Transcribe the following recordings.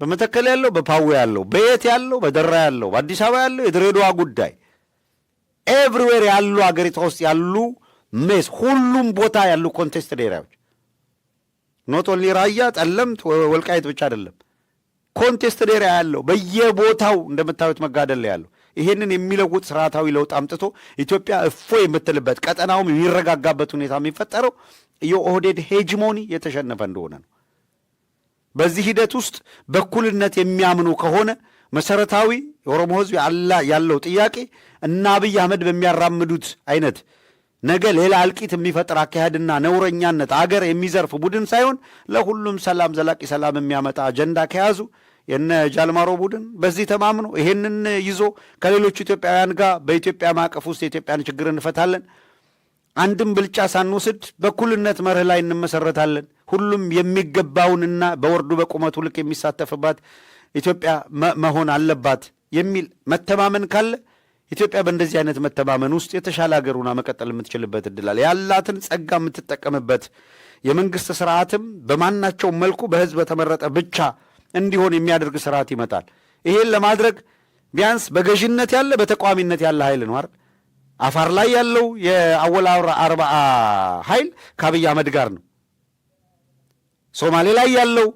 በመተከል ያለው፣ በፓዌ ያለው፣ በየት ያለው፣ በደራ ያለው፣ በአዲስ አበባ ያለው የድሬዳዋ ጉዳይ ኤቭሪዌር ያሉ አገሪቷ ውስጥ ያሉ ሜስ ሁሉም ቦታ ያሉ ኮንቴስትድ ኤሪያዎች ኖት ኦንሊ ራያ፣ ጠለምት፣ ወልቃይት ብቻ አይደለም። ኮንቴስትድ ኤሪያ ያለው በየቦታው እንደምታዩት መጋደል ላይ ያለው ይሄንን የሚለውጥ ስርዓታዊ ለውጥ አምጥቶ ኢትዮጵያ እፎይ የምትልበት ቀጠናውም የሚረጋጋበት ሁኔታ የሚፈጠረው የኦህዴድ ሄጅሞኒ የተሸነፈ እንደሆነ ነው። በዚህ ሂደት ውስጥ በኩልነት የሚያምኑ ከሆነ መሰረታዊ የኦሮሞ ህዝብ ያለው ጥያቄ እና አብይ አህመድ በሚያራምዱት አይነት ነገ ሌላ እልቂት የሚፈጥር አካሄድና ነውረኛነት አገር የሚዘርፍ ቡድን ሳይሆን ለሁሉም ሰላም፣ ዘላቂ ሰላም የሚያመጣ አጀንዳ ከያዙ የነ ጃልማሮ ቡድን በዚህ ተማምኖ ይሄንን ይዞ ከሌሎቹ ኢትዮጵያውያን ጋር በኢትዮጵያ ማዕቀፍ ውስጥ የኢትዮጵያን ችግር እንፈታለን፣ አንድም ብልጫ ሳንወስድ በኩልነት መርህ ላይ እንመሰረታለን፣ ሁሉም የሚገባውንና በወርዱ በቁመቱ ልክ የሚሳተፍባት ኢትዮጵያ መሆን አለባት የሚል መተማመን ካለ ኢትዮጵያ በእንደዚህ አይነት መተማመን ውስጥ የተሻለ ሀገሩና መቀጠል የምትችልበት እድል አለ። ያላትን ጸጋ የምትጠቀምበት የመንግስት ስርዓትም በማናቸው መልኩ በህዝብ በተመረጠ ብቻ እንዲሆን የሚያደርግ ስርዓት ይመጣል። ይሄን ለማድረግ ቢያንስ በገዥነት ያለ በተቃዋሚነት ያለ ኃይል ነው አይደል? አፋር ላይ ያለው የአወል አርባዓ ኃይል ከአብይ አህመድ ጋር ነው። ሶማሌ ላይ ያለው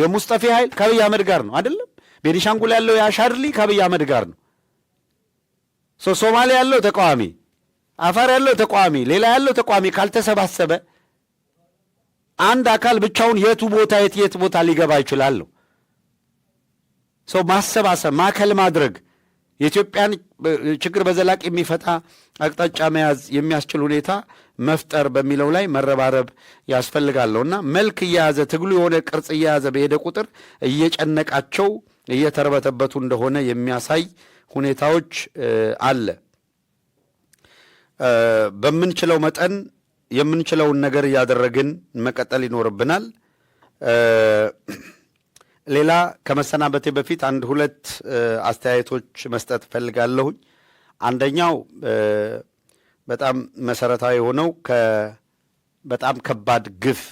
የሙስጠፌ ኃይል ከአብይ አህመድ ጋር ነው አይደለም? ቤኒሻንጉል ያለው የአሻድሊ ከአብይ አህመድ ጋር ነው። ሶማሌ ያለው ተቃዋሚ፣ አፋር ያለው ተቃዋሚ፣ ሌላ ያለው ተቃዋሚ ካልተሰባሰበ አንድ አካል ብቻውን የቱ ቦታ የት ቦታ ሊገባ ይችላል? ሰው ማሰባሰብ ማዕከል ማድረግ የኢትዮጵያን ችግር በዘላቂ የሚፈታ አቅጣጫ መያዝ የሚያስችል ሁኔታ መፍጠር በሚለው ላይ መረባረብ ያስፈልጋለሁና መልክ እየያዘ ትግሉ የሆነ ቅርጽ እየያዘ በሄደ ቁጥር እየጨነቃቸው እየተርበተበቱ እንደሆነ የሚያሳይ ሁኔታዎች አለ። በምንችለው መጠን የምንችለውን ነገር እያደረግን መቀጠል ይኖርብናል። ሌላ ከመሰናበቴ በፊት አንድ ሁለት አስተያየቶች መስጠት እፈልጋለሁኝ። አንደኛው በጣም መሰረታዊ የሆነው በጣም ከባድ ግፍ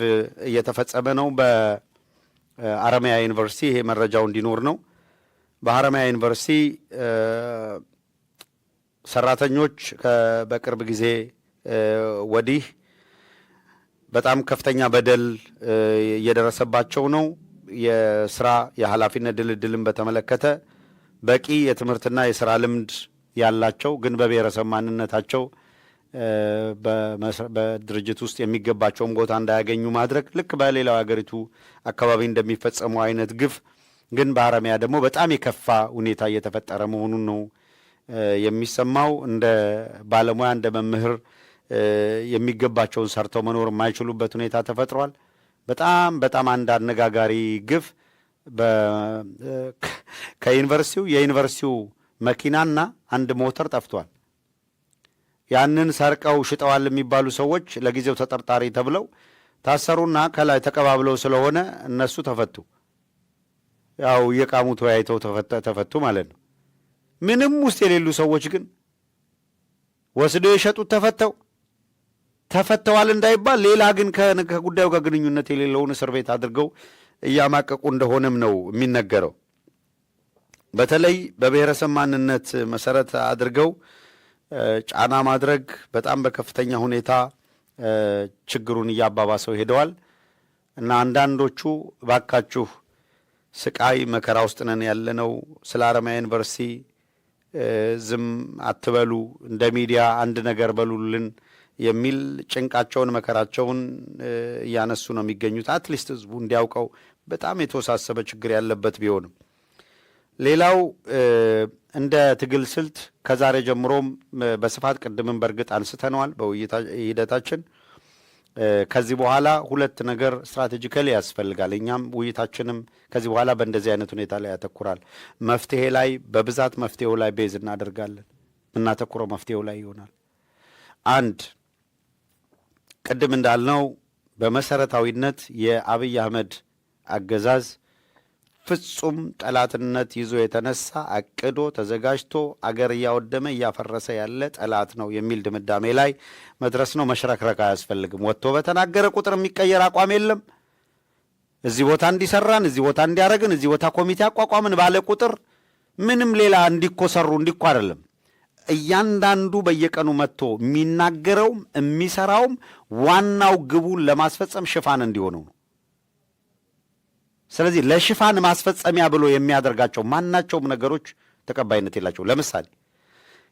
እየተፈጸመ ነው በሐረማያ ዩኒቨርሲቲ። ይሄ መረጃው እንዲኖር ነው። በሐረማያ ዩኒቨርሲቲ ሰራተኞች በቅርብ ጊዜ ወዲህ በጣም ከፍተኛ በደል እየደረሰባቸው ነው። የስራ የኃላፊነት ድልድልን በተመለከተ በቂ የትምህርትና የስራ ልምድ ያላቸው ግን በብሔረሰብ ማንነታቸው በድርጅት ውስጥ የሚገባቸውን ቦታ እንዳያገኙ ማድረግ ልክ በሌላው ሀገሪቱ አካባቢ እንደሚፈጸመው አይነት ግፍ ግን በሐረማያ ደግሞ በጣም የከፋ ሁኔታ እየተፈጠረ መሆኑን ነው የሚሰማው። እንደ ባለሙያ እንደ መምህር የሚገባቸውን ሰርተው መኖር የማይችሉበት ሁኔታ ተፈጥሯል። በጣም አንድ አነጋጋሪ ግፍ የዩኒቨርሲቲው መኪናና አንድ ሞተር ጠፍቷል። ያንን ሰርቀው ሽጠዋል የሚባሉ ሰዎች ለጊዜው ተጠርጣሪ ተብለው ታሰሩና ከላይ ተቀባብለው ስለሆነ እነሱ ተፈቱ። ያው የቃሙ ተወያይተው ተፈቱ ማለት ነው። ምንም ውስጥ የሌሉ ሰዎች ግን ወስደው የሸጡት ተፈተዋል እንዳይባል ሌላ ግን ከጉዳዩ ጋር ግንኙነት የሌለውን እስር ቤት አድርገው እያማቀቁ እንደሆነም ነው የሚነገረው። በተለይ በብሔረሰብ ማንነት መሰረት አድርገው ጫና ማድረግ በጣም በከፍተኛ ሁኔታ ችግሩን እያባባሰው ሄደዋል እና አንዳንዶቹ ባካችሁ ስቃይ መከራ ውስጥ ነን ያለነው፣ ስለ ሐረማያ ዩኒቨርሲቲ ዝም አትበሉ፣ እንደ ሚዲያ አንድ ነገር በሉልን የሚል ጭንቃቸውን መከራቸውን እያነሱ ነው የሚገኙት። አትሊስት ህዝቡ እንዲያውቀው በጣም የተወሳሰበ ችግር ያለበት ቢሆንም ሌላው እንደ ትግል ስልት ከዛሬ ጀምሮም በስፋት ቅድምን በእርግጥ አንስተነዋል በውይይት ሂደታችን። ከዚህ በኋላ ሁለት ነገር ስትራቴጂካሊ ያስፈልጋል። እኛም ውይይታችንም ከዚህ በኋላ በእንደዚህ አይነት ሁኔታ ላይ ያተኩራል። መፍትሄ ላይ በብዛት መፍትሄው ላይ ቤዝ እናደርጋለን። እናተኩረው መፍትሄው ላይ ይሆናል። አንድ ቅድም እንዳልነው በመሰረታዊነት የአብይ አህመድ አገዛዝ ፍጹም ጠላትነት ይዞ የተነሳ አቅዶ ተዘጋጅቶ አገር እያወደመ እያፈረሰ ያለ ጠላት ነው የሚል ድምዳሜ ላይ መድረስ ነው። መሽረክረክ አያስፈልግም። ወጥቶ በተናገረ ቁጥር የሚቀየር አቋም የለም። እዚህ ቦታ እንዲሰራን፣ እዚህ ቦታ እንዲያረግን፣ እዚህ ቦታ ኮሚቴ አቋቋምን ባለ ቁጥር ምንም ሌላ እንዲኮሰሩ እንዲኮ አይደለም። እያንዳንዱ በየቀኑ መጥቶ የሚናገረውም የሚሰራውም ዋናው ግቡን ለማስፈጸም ሽፋን እንዲሆነው ነው። ስለዚህ ለሽፋን ማስፈጸሚያ ብሎ የሚያደርጋቸው ማናቸውም ነገሮች ተቀባይነት የላቸው። ለምሳሌ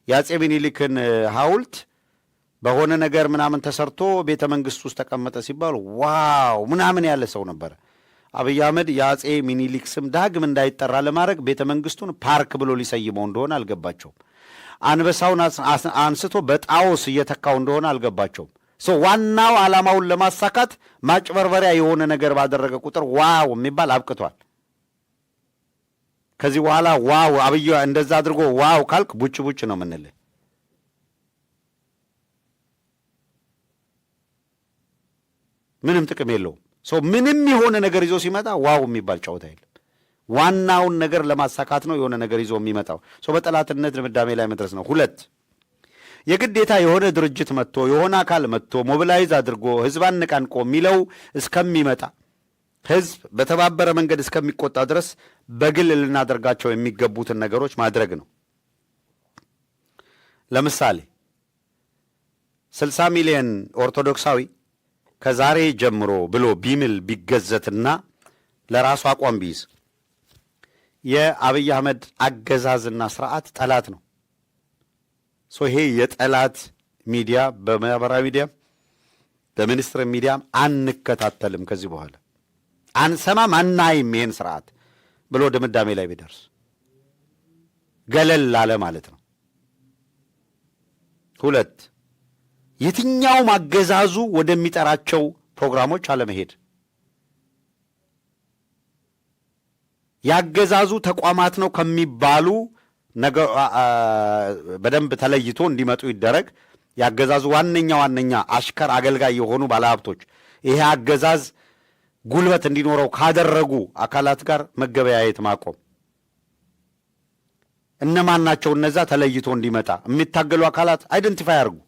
የአጼ ሚኒሊክን ሐውልት በሆነ ነገር ምናምን ተሰርቶ ቤተ መንግስት ውስጥ ተቀመጠ ሲባሉ ዋው ምናምን ያለ ሰው ነበረ። አብይ አህመድ የአጼ ሚኒሊክ ስም ዳግም እንዳይጠራ ለማድረግ ቤተ መንግስቱን ፓርክ ብሎ ሊሰይመው እንደሆነ አልገባቸውም። አንበሳውን አንስቶ በጣዖስ እየተካው እንደሆነ አልገባቸውም። ዋናው ዓላማውን ለማሳካት ማጭበርበሪያ የሆነ ነገር ባደረገ ቁጥር ዋው የሚባል አብቅቷል። ከዚህ በኋላ ዋው አብይ እንደዛ አድርጎ ዋው ካልክ ቡጭ ቡጭ ነው የምንልህ። ምንም ጥቅም የለውም። ምንም የሆነ ነገር ይዞ ሲመጣ ዋው የሚባል ጨዋታ የለም። ዋናውን ነገር ለማሳካት ነው የሆነ ነገር ይዞ የሚመጣው። በጠላትነት ድምዳሜ ላይ መድረስ ነው። 2 የግዴታ የሆነ ድርጅት መጥቶ የሆነ አካል መጥቶ ሞቢላይዝ አድርጎ ህዝብ አነቃንቆ የሚለው እስከሚመጣ ህዝብ በተባበረ መንገድ እስከሚቆጣ ድረስ በግል ልናደርጋቸው የሚገቡትን ነገሮች ማድረግ ነው። ለምሳሌ 60 ሚሊዮን ኦርቶዶክሳዊ ከዛሬ ጀምሮ ብሎ ቢምል ቢገዘትና ለራሱ አቋም ቢይዝ የአብይ አህመድ አገዛዝና ስርዓት ጠላት ነው። ይሄ የጠላት ሚዲያ በማህበራዊ ሚዲያ በሚኒስትር ሚዲያም አንከታተልም፣ ከዚህ በኋላ አንሰማም፣ አናይም ይሄን ስርዓት ብሎ ድምዳሜ ላይ ቢደርስ ገለል አለ ማለት ነው። 2 የትኛውም አገዛዙ ወደሚጠራቸው ፕሮግራሞች አለመሄድ፣ ያገዛዙ ተቋማት ነው ከሚባሉ ነገር በደንብ ተለይቶ እንዲመጡ ይደረግ። ያገዛዙ ዋነኛ አሽከር አገልጋይ የሆኑ ባለሀብቶች ይሄ አገዛዝ ጉልበት እንዲኖረው ካደረጉ አካላት ጋር መገበያየት ማቆም። እነማን ናቸው እነዛ? ተለይቶ እንዲመጣ የሚታገሉ አካላት አይደንቲፋይ አድርጉ።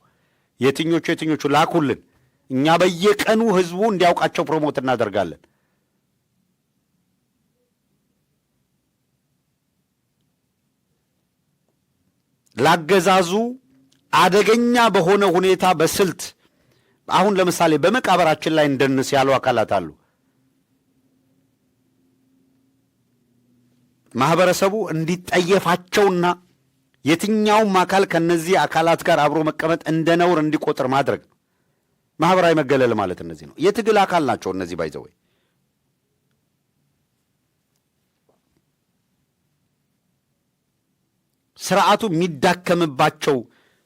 የትኞቹ ላኩልን። እኛ በየቀኑ ህዝቡ እንዲያውቃቸው ፕሮሞት እናደርጋለን። ላገዛዙ አደገኛ በሆነ ሁኔታ በስልት አሁን ለምሳሌ በመቃብራችን ላይ እንደንስ ያሉ አካላት አሉ። ማህበረሰቡ እንዲጠየፋቸውና የትኛውም አካል ከነዚህ አካላት ጋር አብሮ መቀመጥ እንደ ነውር እንዲቆጥር ማድረግ ነው። ማህበራዊ መገለል ማለት እነዚህ ነው። የትግል አካል ናቸው እነዚህ። ባይዘወይ ስርዓቱ የሚዳከምባቸው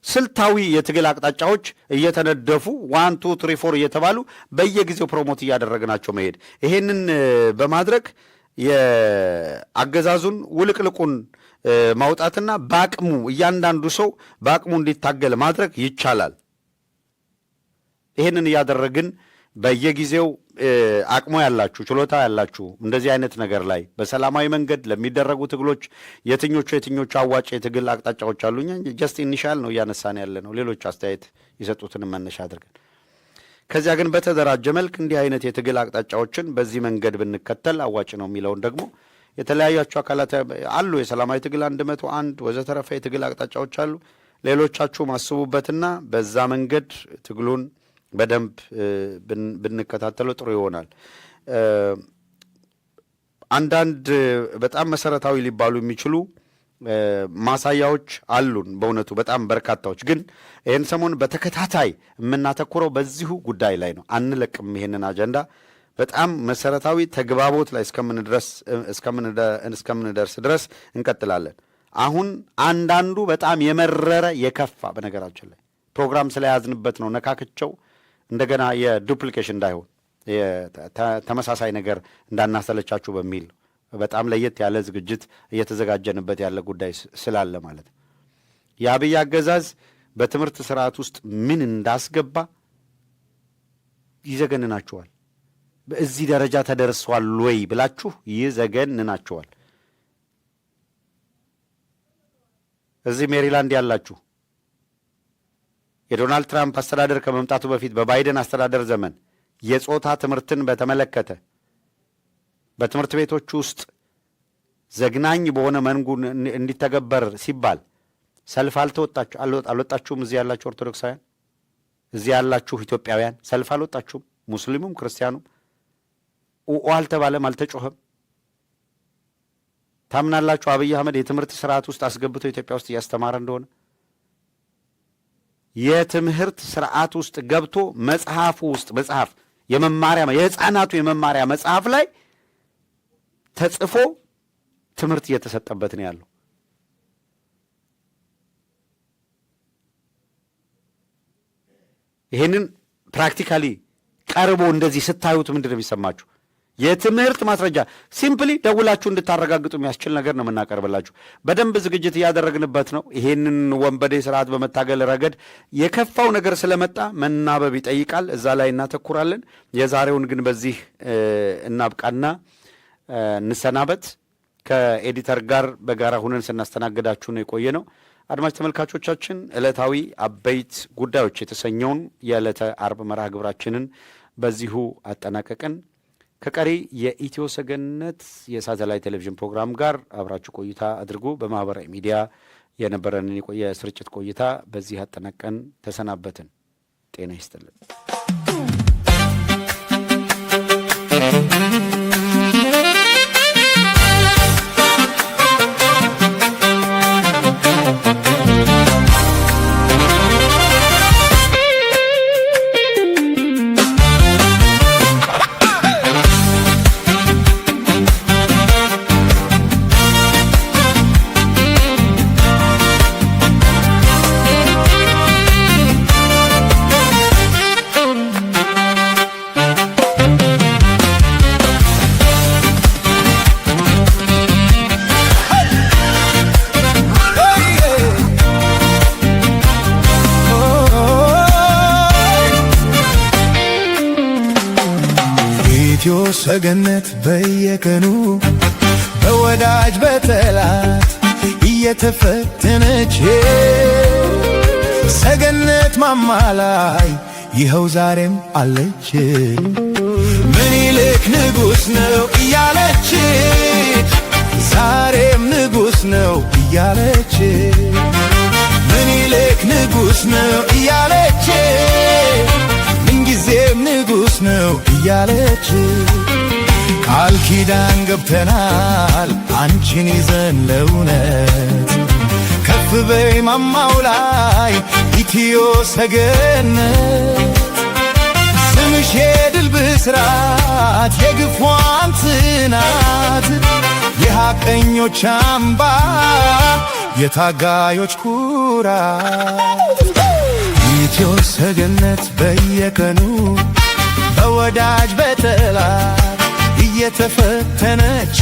ስልታዊ የትግል አቅጣጫዎች እየተነደፉ 1 2 3 4 እየተባሉ በየጊዜው ፕሮሞት እያደረግናቸው መሄድ። ይሄንን በማድረግ የአገዛዙን ውልቅልቁን ማውጣትና በአቅሙ እያንዳንዱ ሰው በአቅሙ እንዲታገል ማድረግ ይቻላል። ይሄንን እያደረግን በየጊዜው አቅሙ ያላችሁ ችሎታ ያላችሁ እንደዚህ አይነት ነገር ላይ በሰላማዊ መንገድ ለሚደረጉ ትግሎች የትኞቹ አዋጭ የትግል አቅጣጫዎች አሉኛ ጀስት ኢኒሻል ነው እያነሳን ያለ ነው። ሌሎች አስተያየት የሰጡትን መነሻ አድርገን ከዚያ ግን በተደራጀ መልክ እንዲህ አይነት የትግል አቅጣጫዎችን በዚህ መንገድ ብንከተል አዋጭ ነው የሚለውን ደግሞ የተለያያችሁ አካላት አሉ። የሰላማዊ ትግል 101 ወዘተረፈ የትግል አቅጣጫዎች አሉ። ሌሎቻችሁ ማስቡበትና በዛ መንገድ ትግሉን በደንብ ብንከታተለው ጥሩ ይሆናል። አንዳንድ በጣም መሰረታዊ ሊባሉ የሚችሉ ማሳያዎች አሉን። በእውነቱ በጣም በርካታዎች። ግን ይህን ሰሞን በተከታታይ የምናተኩረው በዚሁ ጉዳይ ላይ ነው። አንለቅም ይሄንን አጀንዳ። በጣም መሰረታዊ ተግባቦት ላይ እስከምንደርስ ድረስ እንቀጥላለን። አሁን አንዳንዱ በጣም የመረረ የከፋ በነገራችን ላይ ፕሮግራም ስለያዝንበት ነው ነካክቸው እንደገና የዱፕሊኬሽን እንዳይሆን ተመሳሳይ ነገር እንዳናሰለቻችሁ በሚል በጣም ለየት ያለ ዝግጅት እየተዘጋጀንበት ያለ ጉዳይ ስላለ ማለት ነው። የአብይ አገዛዝ በትምህርት ስርዓት ውስጥ ምን እንዳስገባ ይዘገንናችኋል። በዚህ ደረጃ ተደርሷል ወይ ብላችሁ ይዘገንናችኋል። እዚህ ሜሪላንድ ያላችሁ የዶናልድ ትራምፕ አስተዳደር ከመምጣቱ በፊት በባይደን አስተዳደር ዘመን የጾታ ትምህርትን በተመለከተ በትምህርት ቤቶች ውስጥ ዘግናኝ በሆነ መንጉ እንዲተገበር ሲባል ሰልፍ አልወጣችሁም? እዚህ ያላችሁ ኦርቶዶክሳውያን፣ እዚህ ያላችሁ ኢትዮጵያውያን ሰልፍ አልወጣችሁም? ሙስሊሙም ክርስቲያኑም አልተባለም፣ አልተጮኸም? ታምናላችሁ አብይ አህመድ የትምህርት ስርዓት ውስጥ አስገብቶ ኢትዮጵያ ውስጥ እያስተማረ እንደሆነ? የትምህርት ስርዓት ውስጥ ገብቶ መጽሐፉ ውስጥ መጽሐፍ የመማሪያ የህፃናቱ የመማሪያ መጽሐፍ ላይ ተጽፎ ትምህርት እየተሰጠበት ነው ያለው። ይሄንን ፕራክቲካሊ ቀርቦ እንደዚህ ስታዩት ምንድን ነው የሚሰማችሁ? የትምህርት ማስረጃ ሲምፕሊ ደውላችሁ እንድታረጋግጡ የሚያስችል ነገር ነው የምናቀርብላችሁ። በደንብ ዝግጅት እያደረግንበት ነው። ይሄንን ወንበዴ ስርዓት በመታገል ረገድ የከፋው ነገር ስለመጣ መናበብ ይጠይቃል። እዛ ላይ እናተኩራለን። የዛሬውን ግን በዚህ እናብቃና እንሰናበት። ከኤዲተር ጋር በጋራ ሁነን ስናስተናግዳችሁ ነው የቆየ ነው። አድማጭ ተመልካቾቻችን ዕለታዊ አበይት ጉዳዮች የተሰኘውን የዕለተ አርብ መርሃ ግብራችንን በዚሁ አጠናቀቅን። ከቀሪ የኢትዮ ሰገነት የሳተላይት ቴሌቪዥን ፕሮግራም ጋር አብራችሁ ቆይታ አድርጉ። በማህበራዊ ሚዲያ የነበረንን የቆየ ስርጭት ቆይታ በዚህ አጠናቀን ተሰናበትን። ጤና ይስጥልን። ኢትዮ ሰገነት በየቀኑ በወዳጅ በጠላት እየተፈተነች ሰገነት ማማ ላይ ይኸው ዛሬም አለች። ምኒልክ ንጉሥ ነው እያለች ዛሬም ንጉሥ ነው እያለች ምኒልክ ንጉሥ ነው እያለች ምንጊዜም ንጉሥ ነው እያለች ቃል ኪዳን ገብተናል አንቺን ይዘን ለእውነት ከፍ በይ ማማው ላይ ኢትዮ ሰገነት ስምሽ የድል ብስራት የግፏን ጽናት የሐቀኞች አምባ የታጋዮች ኩራት ኢትዮ ሰገነት በየቀኑ በወዳጅ በጠላት እየተፈተነች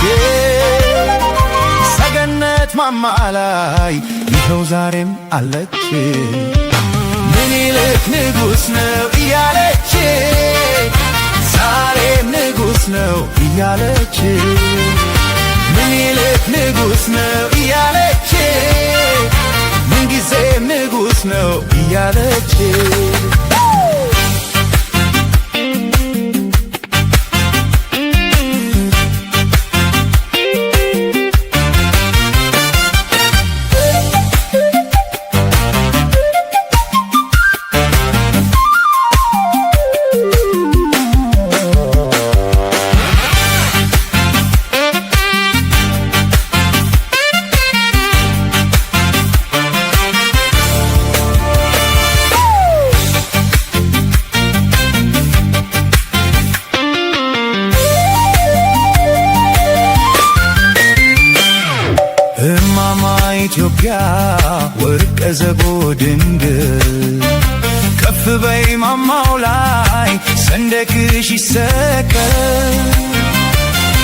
ሰገነት ማማ ላይ ይኸው ዛሬም አለች። ምኒልክ ንጉሥ ነው እያለች ዛሬም ንጉሥ ነው እያለች ምኒልክ ንጉሥ ነው እያለች ምንጊዜም ንጉሥ ነው እያለች ኢትዮጵያ ወርቀ ዘቦ ድንግል ከፍ በይ ማማው ላይ ሰንደቅሽ ይሰቀል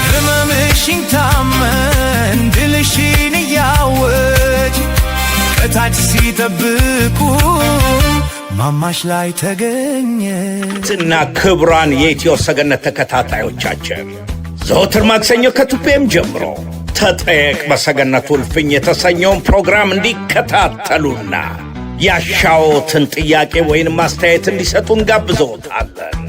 ሕመምሽን ታመን ድልሽን እያወጅ ከታች ሲጠብቁ ማማሽ ላይ ተገኘ። እና ክቡራን የኢትዮ ሰገነት ተከታታዮቻችን ዘወትር ማክሰኞ ከ2 ጀምሮ ተጠየቅ በሰገነቱ እልፍኝ የተሰኘውን ፕሮግራም እንዲከታተሉና ያሻዎትን ጥያቄ ወይንም አስተያየት እንዲሰጡን ጋብዘዎታለን።